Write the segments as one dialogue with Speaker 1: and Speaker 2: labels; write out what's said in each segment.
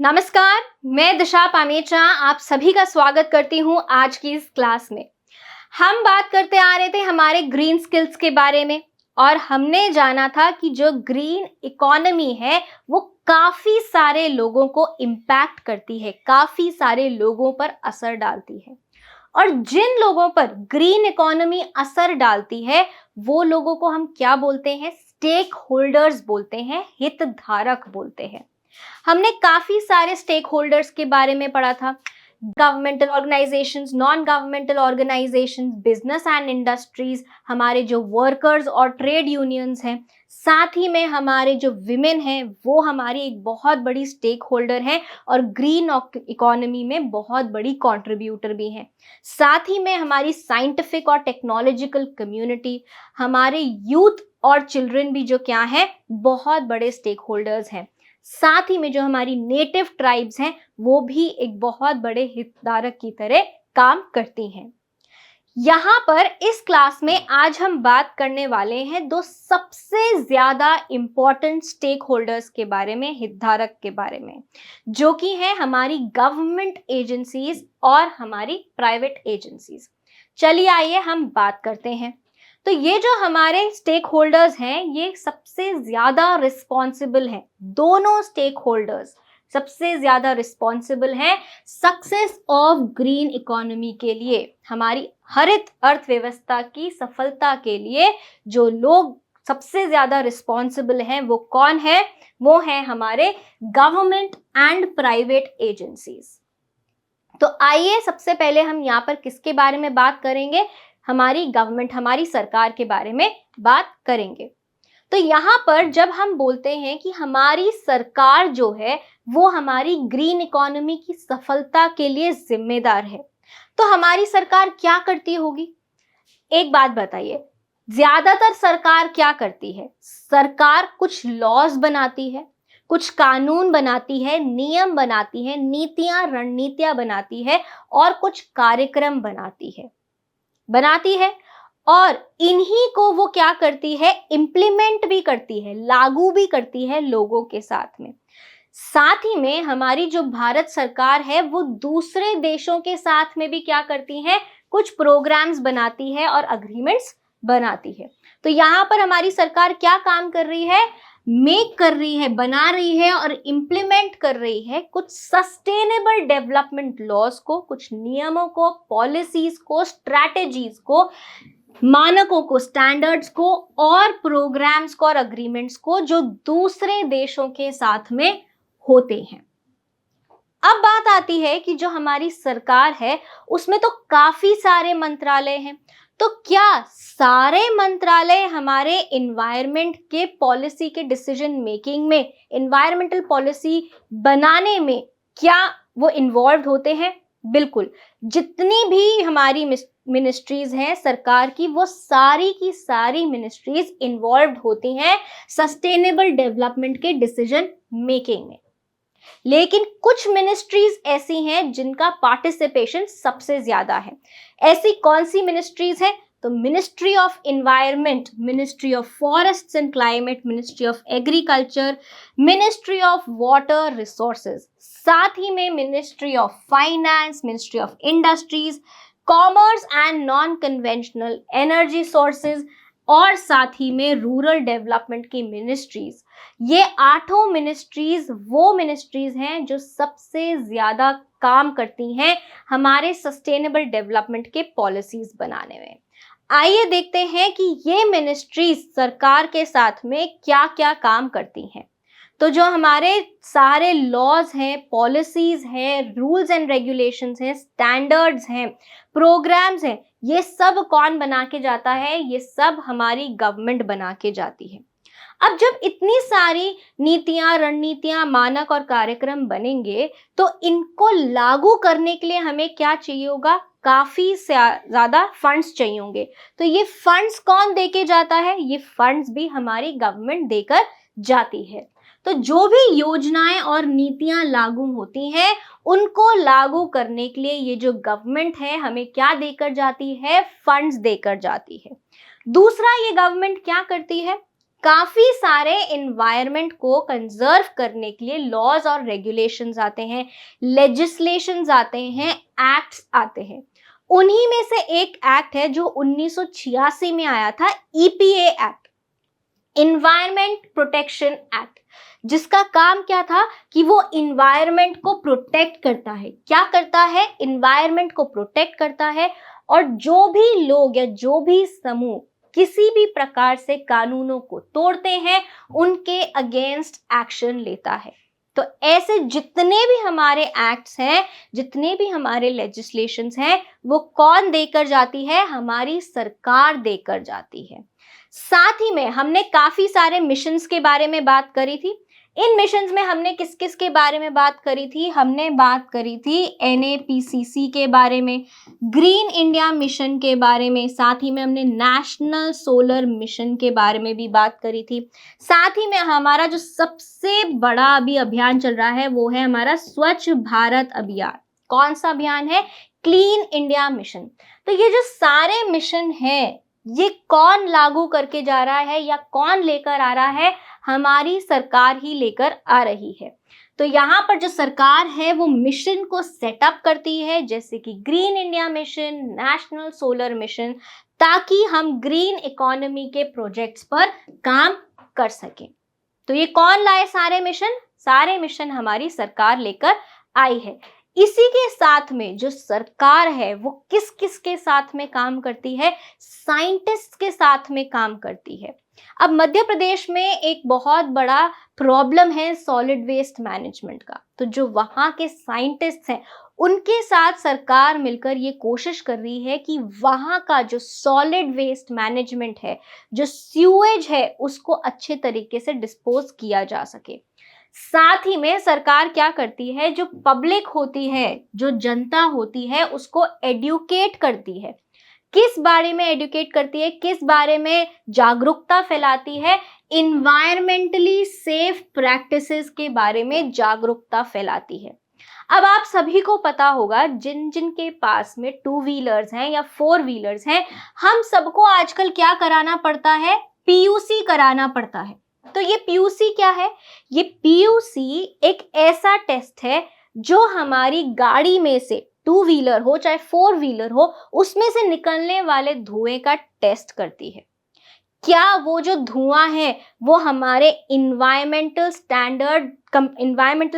Speaker 1: नमस्कार, मैं दिशा पामेचा आप सभी का स्वागत करती हूँ आज की इस क्लास में। हम बात करते आ रहे थे हमारे ग्रीन स्किल्स के बारे में और हमने जाना था कि जो ग्रीन इकोनॉमी है वो काफी सारे लोगों को इम्पैक्ट करती है, काफी सारे लोगों पर असर डालती है। और जिन लोगों पर ग्रीन इकोनॉमी असर डालती है वो लोगों को हम क्या बोलते हैं? स्टेक होल्डर्स बोलते हैं, हितधारक बोलते हैं। हमने काफी सारे स्टेक होल्डर्स के बारे में पढ़ा था। Governmental organisations, non governmental organisations, business and industries, हमारे जो वर्कर्स और ट्रेड यूनियंस हैं, साथ ही में हमारे जो विमेन हैं वो हमारी एक बहुत बड़ी स्टेक होल्डर हैं और ग्रीन इकोनॉमी में बहुत बड़ी कंट्रीब्यूटर भी हैं। साथ ही में हमारी साइंटिफिक और टेक्नोलॉजिकल कम्युनिटी, हमारे यूथ और चिल्ड्रन भी जो क्या है, बहुत बड़े स्टेक होल्डर्स हैं। साथ ही में जो हमारी नेटिव ट्राइब्स हैं वो भी एक बहुत बड़े हितधारक की तरह काम करती हैं। यहाँ पर इस क्लास में आज हम बात करने वाले हैं दो सबसे ज्यादा इंपॉर्टेंट स्टेक होल्डर्स के बारे में, हितधारक के बारे में, जो कि है हमारी गवर्नमेंट एजेंसीज और हमारी प्राइवेट एजेंसीज। चलिए आइए हम बात करते हैं। तो ये जो हमारे स्टेक होल्डर्स हैं ये सबसे ज्यादा रिस्पॉन्सिबल हैं, दोनों स्टेक होल्डर्स सबसे ज्यादा रिस्पॉन्सिबल हैं सक्सेस ऑफ ग्रीन इकोनॉमी के लिए, हमारी हरित अर्थव्यवस्था की सफलता के लिए। जो लोग सबसे ज्यादा रिस्पॉन्सिबल हैं वो कौन है? वो है हमारे गवर्नमेंट एंड प्राइवेट एजेंसीज। तो आइए सबसे पहले हम यहाँ पर किसके बारे में बात करेंगे? हमारी गवर्नमेंट, हमारी सरकार के बारे में बात करेंगे। तो यहाँ पर जब हम बोलते हैं कि हमारी सरकार जो है वो हमारी ग्रीन इकोनॉमी की सफलता के लिए जिम्मेदार है, तो हमारी सरकार क्या करती होगी? एक बात बताइए, ज्यादातर सरकार क्या करती है? सरकार कुछ लॉज बनाती है, कुछ कानून बनाती है, नियम बनाती है, नीतियां रणनीतियां बनाती है और कुछ कार्यक्रम बनाती है और इन्हीं को वो क्या करती है? इम्प्लीमेंट भी करती है, लागू भी करती है लोगों के साथ में। साथ ही में हमारी जो भारत सरकार है वो दूसरे देशों के साथ में भी क्या करती है? कुछ प्रोग्राम्स बनाती है और अग्रीमेंट्स बनाती है। तो यहाँ पर हमारी सरकार क्या काम कर रही है? मेक कर रही है, बना रही है और इम्प्लीमेंट कर रही है कुछ सस्टेनेबल डेवलपमेंट लॉज को, कुछ नियमों को, पॉलिसीज को, स्ट्रैटेजीज को, मानकों को, स्टैंडर्ड्स को और प्रोग्राम्स को और अग्रीमेंट्स को जो दूसरे देशों के साथ में होते हैं। अब बात आती है कि जो हमारी सरकार है उसमें तो काफी सारे मंत्रालय हैं, तो क्या सारे मंत्रालय हमारे एनवायरनमेंट के पॉलिसी के डिसीजन मेकिंग में, एनवायरमेंटल पॉलिसी बनाने में क्या वो इन्वॉल्व होते हैं? बिल्कुल। जितनी भी हमारी मिनिस्ट्रीज हैं सरकार की, वो सारी की सारी मिनिस्ट्रीज इन्वॉल्व होती हैं सस्टेनेबल डेवलपमेंट के डिसीजन मेकिंग में। लेकिन कुछ मिनिस्ट्रीज ऐसी हैं जिनका पार्टिसिपेशन सबसे ज्यादा है। ऐसी कौन सी मिनिस्ट्रीज हैं? तो ministry of environment, ministry of forests and climate, ministry of agriculture, ministry of water resources, साथ ही में ministry of finance, ministry of industries, commerce and non conventional energy sources और साथ ही में रूरल डेवलपमेंट की मिनिस्ट्रीज। ये 8 ministries वो ministries हैं जो सबसे ज्यादा काम करती हैं हमारे सस्टेनेबल डेवलपमेंट के पॉलिसीज बनाने में। आइए देखते हैं कि ये मिनिस्ट्रीज सरकार के साथ में क्या क्या काम करती हैं। तो जो हमारे सारे लॉज हैं, पॉलिसीज हैं, रूल्स एंड रेगुलेशंस हैं, स्टैंडर्ड्स हैं, प्रोग्राम्स हैं, ये सब कौन बना के जाता है? ये सब हमारी गवर्नमेंट बना के जाती है। अब जब इतनी सारी नीतियां, रणनीतियां, मानक और कार्यक्रम बनेंगे तो इनको लागू करने के लिए हमें क्या चाहिए होगा? काफी ज्यादा फंड्स चाहिए होंगे। तो ये फंड्स कौन देके जाता है? ये फंड्स भी हमारी गवर्नमेंट देकर जाती है। तो जो भी योजनाएं और नीतियां लागू होती हैं उनको लागू करने के लिए ये जो गवर्नमेंट है हमें क्या देकर जाती है? फंड्स देकर जाती है। दूसरा, ये गवर्नमेंट क्या करती है? काफी सारे एनवायरनमेंट को कंजर्व करने के लिए लॉज और रेगुलेशंस आते हैं, लेजिस्लेशंस आते हैं, एक्ट्स आते हैं। उन्हीं में से एक एक्ट है जो 1986 में आया था, EPA act, environment protection act, जिसका काम क्या था कि वो इन्वायरमेंट को प्रोटेक्ट करता है। क्या करता है? इन्वायरमेंट को प्रोटेक्ट करता है, और जो भी लोग या जो भी समूह किसी भी प्रकार से कानूनों को तोड़ते हैं उनके अगेंस्ट एक्शन लेता है। तो ऐसे जितने भी हमारे एक्ट्स हैं, जितने भी हमारे लेजिस्लेशंस हैं, वो कौन देकर जाती है? हमारी सरकार देकर जाती है। साथ ही में हमने काफी सारे मिशंस के बारे में बात करी थी। इन मिशंस में हमने किस किस के बारे में बात करी थी? हमने बात करी थी एनएपीसीसी के बारे में, ग्रीन इंडिया मिशन के बारे में, साथ ही में हमने नेशनल सोलर मिशन के बारे में भी बात करी थी। साथ ही में हमारा जो सबसे बड़ा अभी अभियान चल रहा है वो है हमारा स्वच्छ भारत अभियान। कौन सा अभियान है? Clean India mission. तो ये जो सारे मिशन हैं, ये कौन लागू करके जा रहा है या कौन लेकर आ रहा है? हमारी सरकार ही लेकर आ रही है। तो यहाँ पर जो सरकार है वो मिशन को सेटअप करती है, जैसे कि green India mission, national solar mission, ताकि हम ग्रीन इकोनॉमी के प्रोजेक्ट्स पर काम कर सकें। तो ये कौन लाए सारे मिशन? सारे मिशन हमारी सरकार लेकर आई है। इसी के साथ में जो सरकार है वो किस किस के साथ में काम करती है? साइंटिस्ट के साथ में काम करती है। अब मध्य प्रदेश में एक बहुत बड़ा प्रॉब्लम है सॉलिड वेस्ट मैनेजमेंट का। तो जो वहाँ के साइंटिस्ट हैं उनके साथ सरकार मिलकर ये कोशिश कर रही है कि वहाँ का जो सॉलिड वेस्ट मैनेजमेंट है, जो सीवेज है, उसको अच्छे तरीके से डिस्पोज किया जा सके। साथ ही में सरकार क्या करती है? जो पब्लिक होती है, जो जनता होती है, उसको एडुकेट करती है। किस बारे में एडुकेट करती है? किस बारे में जागरूकता फैलाती है? इन्वायरमेंटली सेफ प्रैक्टिसेस के बारे में जागरूकता फैलाती है। अब आप सभी को पता होगा, जिन जिन के पास में 2 व्हीलर्स हैं या 4 व्हीलर्स हैं, हम सबको आजकल क्या कराना पड़ता है? पीयूसी कराना पड़ता है। तो ये पीयूसी क्या है? ये पीयूसी एक ऐसा टेस्ट है जो हमारी गाड़ी में से 2 व्हीलर हो चाहे 4 व्हीलर हो, उसमें से निकलने वाले धुएं का टेस्ट करती है। क्या वो जो धुआं है वो हमारे इन्वायरमेंटल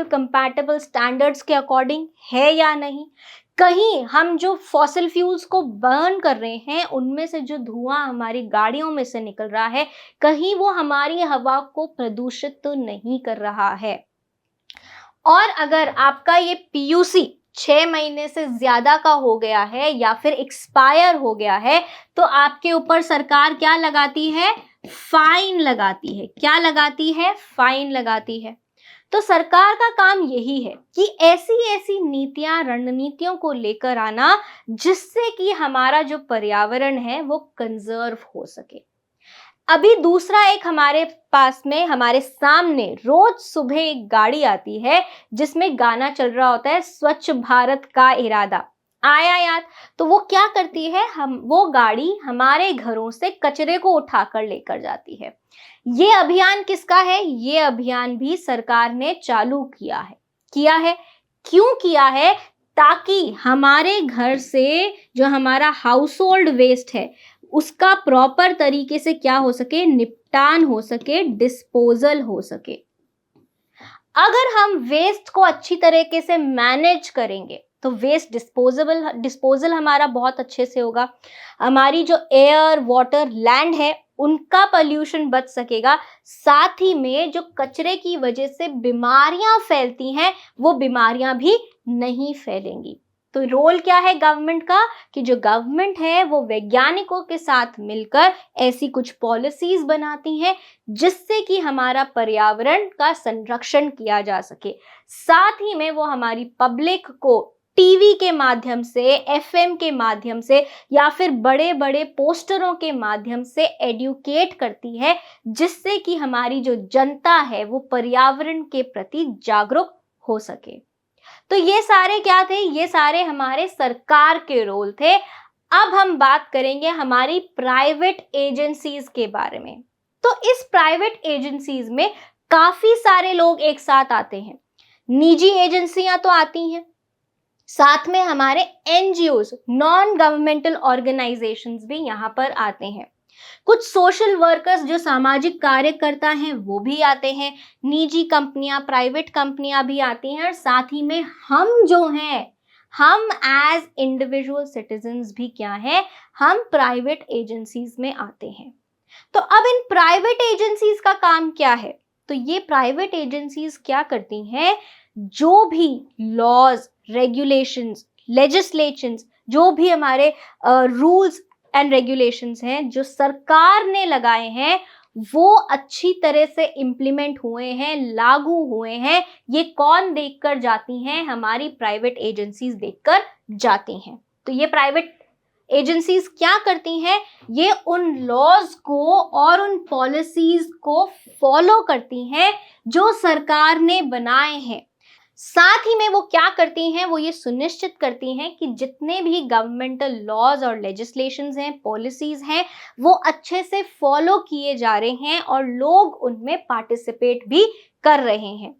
Speaker 1: कंपैटिबल स्टैंडर्ड्स के अकॉर्डिंग है या नहीं? कहीं हम जो फॉसिल फ्यूल्स को बर्न कर रहे हैं उनमें से जो धुआं हमारी गाड़ियों में से निकल रहा है, कहीं वो हमारी हवा को प्रदूषित तो नहीं कर रहा है? और अगर आपका ये पीयूसी 6 महीने से ज्यादा का हो गया है या फिर एक्सपायर हो गया है, तो आपके ऊपर सरकार क्या लगाती है? फाइन लगाती है। क्या लगाती है? फाइन लगाती है। तो सरकार का काम यही है कि ऐसी ऐसी नीतियां, रणनीतियों को लेकर आना जिससे कि हमारा जो पर्यावरण है वो कंजर्व हो सके। अभी दूसरा एक हमारे पास में, हमारे सामने रोज सुबह एक गाड़ी आती है जिसमें गाना चल रहा होता है, स्वच्छ भारत का इरादा। आया याद? तो वो क्या करती है? वो गाड़ी हमारे घरों से कचरे को उठाकर लेकर जाती है। ये अभियान किसका है? ये अभियान भी सरकार ने चालू किया है। क्यों किया है? ताकि हमारे घर से जो हमारा हाउस होल्ड वेस्ट है उसका प्रॉपर तरीके से क्या हो सके? निपटान हो सके, डिस्पोजल हो सके। अगर हम वेस्ट को अच्छी तरीके से मैनेज करेंगे तो वेस्ट डिस्पोजल हमारा बहुत अच्छे से होगा। हमारी जो एयर, वाटर, लैंड है उनका पोल्यूशन बच सकेगा। साथ ही में जो कचरे की वजह से बीमारियां फैलती हैं वो बीमारियां भी नहीं फैलेंगी। तो रोल क्या है गवर्नमेंट का? कि जो गवर्नमेंट है वो वैज्ञानिकों के साथ मिलकर ऐसी कुछ पॉलिसीज बनाती हैं जिससे कि हमारा पर्यावरण का संरक्षण किया जा सके। साथ ही में वो हमारी पब्लिक को टीवी के माध्यम से, एफएम के माध्यम से या फिर बड़े बड़े पोस्टरों के माध्यम से एडुकेट करती है जिससे कि हमारी जो जनता है वो पर्यावरण के प्रति जागरूक हो सके। तो ये सारे क्या थे? ये सारे हमारे सरकार के रोल थे। अब हम बात करेंगे हमारी प्राइवेट एजेंसीज के बारे में। तो इस प्राइवेट एजेंसीज में काफी सारे लोग एक साथ आते हैं। निजी एजेंसियां तो आती हैं, साथ में हमारे एनजीओज, नॉन गवर्नमेंटल ऑर्गेनाइजेशंस भी यहाँ पर आते हैं। कुछ सोशल वर्कर्स जो सामाजिक कार्य करता हैं वो भी आते हैं, निजी कंपनियां, प्राइवेट कंपनियां भी आती हैं, और साथ ही में हम जो हैं, हम एज इंडिविजुअल सिटीजन्स भी क्या है, हम प्राइवेट एजेंसीज में आते हैं। तो अब इन प्राइवेट एजेंसीज का काम क्या है? तो ये प्राइवेट एजेंसीज क्या करती हैं, जो भी लॉज, रेगुलेशंस, लेजिस्लेशंस, जो भी हमारे रूल्स एंड रेगुलेशंस हैं जो सरकार ने लगाए हैं, वो अच्छी तरह से इम्प्लीमेंट हुए हैं, लागू हुए हैं, ये कौन देखकर जाती हैं? हमारी प्राइवेट एजेंसीज देखकर जाती हैं। तो ये प्राइवेट एजेंसीज क्या करती हैं? ये उन लॉज को और उन पॉलिसीज को फॉलो करती हैं जो सरकार ने बनाए हैं। साथ ही में वो क्या करती हैं, वो ये सुनिश्चित करती हैं कि जितने भी गवर्नमेंटल लॉज और लेजिस्लेशंस हैं, पॉलिसीज हैं, वो अच्छे से फॉलो किए जा रहे हैं और लोग उनमें पार्टिसिपेट भी कर रहे हैं।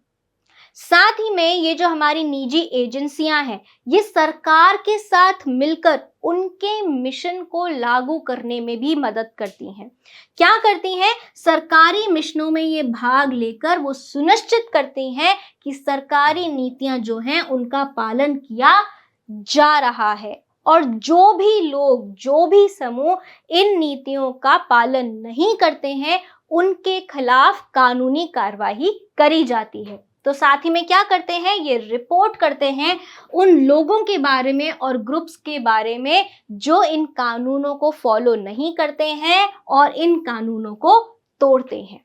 Speaker 1: साथ ही में ये जो हमारी निजी एजेंसियां हैं, ये सरकार के साथ मिलकर उनके मिशन को लागू करने में भी मदद करती हैं। क्या करती हैं? सरकारी मिशनों में ये भाग लेकर वो सुनिश्चित करती हैं कि सरकारी नीतियां जो हैं उनका पालन किया जा रहा है, और जो भी लोग, जो भी समूह इन नीतियों का पालन नहीं करते हैं, उनके खिलाफ कानूनी कार्रवाई करी जाती है। तो साथ ही में क्या करते हैं, ये रिपोर्ट करते हैं उन लोगों के बारे में और ग्रुप्स के बारे में जो इन कानूनों को फॉलो नहीं करते हैं और इन कानूनों को तोड़ते हैं।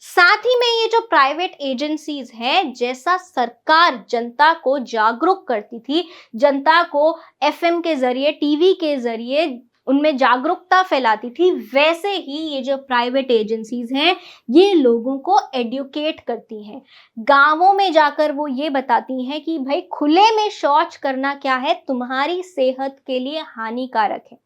Speaker 1: साथ ही में ये जो प्राइवेट एजेंसीज हैं, जैसा सरकार जनता को जागरूक करती थी, जनता को एफएम के जरिए, टीवी के जरिए उनमें जागरूकता फैलाती थी, वैसे ही ये जो प्राइवेट एजेंसीज हैं, ये लोगों को एडुकेट करती हैं। गांवों में जाकर वो ये बताती हैं कि भाई खुले में शौच करना क्या है, तुम्हारी सेहत के लिए हानिकारक है।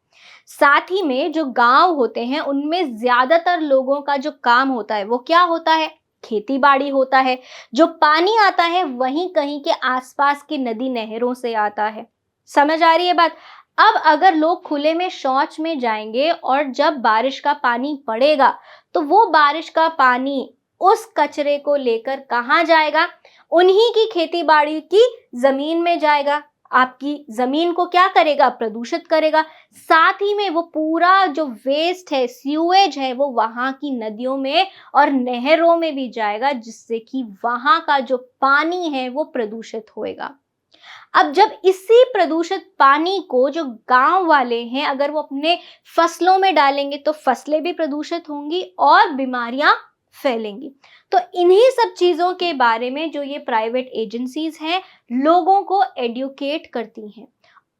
Speaker 1: साथ ही में जो गांव होते हैं, उनमें ज्यादातर लोगों का जो काम होता है वो क्या होता है, खेती बाड़ी होता है। जो पानी आता है वहीं कहीं के आसपास की नदी नहरों से आता है। समझ आ रही है बात? अब अगर लोग खुले में शौच में जाएंगे और जब बारिश का पानी पड़ेगा, तो वो बारिश का पानी उस कचरे को लेकर कहाँ जाएगा? उन्हीं की खेती बाड़ी की जमीन में जाएगा। आपकी जमीन को क्या करेगा? प्रदूषित करेगा। साथ ही में वो पूरा जो वेस्ट है, सीवेज है, वो वहां की नदियों में और नहरों में भी जाएगा, जिससे कि वहां का जो पानी है वो प्रदूषित होएगा। अब जब इसी प्रदूषित पानी को जो गांव वाले हैं, अगर वो अपने फसलों में डालेंगे, तो फसलें भी प्रदूषित होंगी और बीमारियां फैलेंगी। तो इन्हीं सब चीजों के बारे में जो ये प्राइवेट एजेंसीज हैं, लोगों को एडुकेट करती हैं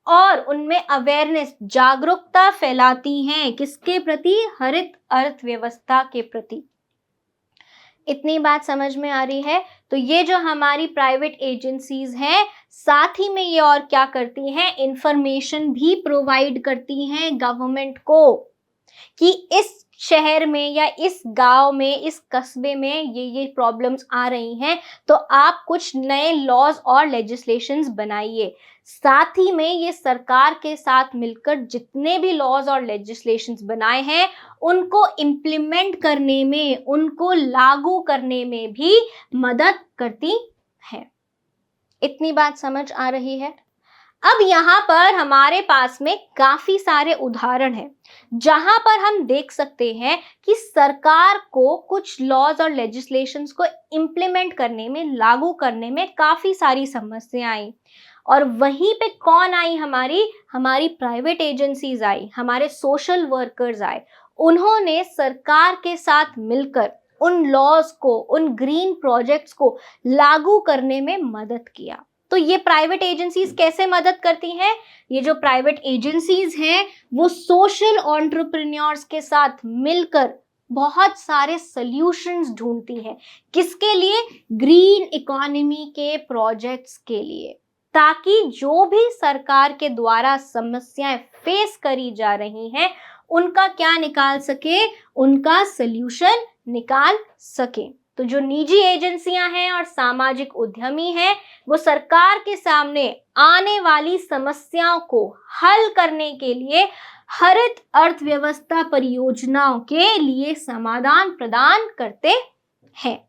Speaker 1: और उनमें अवेयरनेस, जागरूकता फैलाती हैं। किसके प्रति? हरित अर्थव्यवस्था के प्रति। इतनी बात समझ में आ रही है? तो ये जो हमारी प्राइवेट एजेंसीज हैं, साथ ही में ये और क्या करती हैं, इंफॉर्मेशन भी प्रोवाइड करती हैं गवर्नमेंट को कि इस शहर में या इस गांव में, इस कस्बे में ये प्रॉब्लम्स आ रही हैं, तो आप कुछ नए लॉज और लेजिस्लेशंस बनाइए। साथ ही में ये सरकार के साथ मिलकर जितने भी लॉज और लेजिस्लेशंस बनाए हैं, उनको इम्प्लीमेंट करने में, उनको लागू करने में भी मदद करती है। इतनी बात समझ आ रही है? अब यहाँ पर हमारे पास में काफी सारे उदाहरण हैं जहां पर हम देख सकते हैं कि सरकार को कुछ लॉज और लेजिस्लेशंस को इम्प्लीमेंट करने में, लागू करने में काफी सारी समस्याएं आई, और वहीं पे कौन आई? हमारी प्राइवेट एजेंसीज आई, हमारे सोशल वर्कर्स आए। उन्होंने सरकार के साथ मिलकर उन लॉज को, उन ग्रीन प्रोजेक्ट्स को लागू करने में मदद किया। तो ये प्राइवेट एजेंसीज कैसे मदद करती हैं? ये जो प्राइवेट एजेंसीज हैं, वो सोशल एंटरप्रेन्योर्स के साथ मिलकर बहुत सारे सॉल्यूशंस ढूंढती हैं। किसके लिए? ग्रीन इकोनॉमी के प्रोजेक्ट्स के लिए, ताकि जो भी सरकार के द्वारा समस्याएं फेस करी जा रही हैं, उनका क्या निकाल सके, उनका सल्यूशन निकाल सके। तो जो निजी एजेंसियां हैं और सामाजिक उद्यमी हैं, वो सरकार के सामने आने वाली समस्याओं को हल करने के लिए हरित अर्थव्यवस्था परियोजनाओं के लिए समाधान प्रदान करते हैं।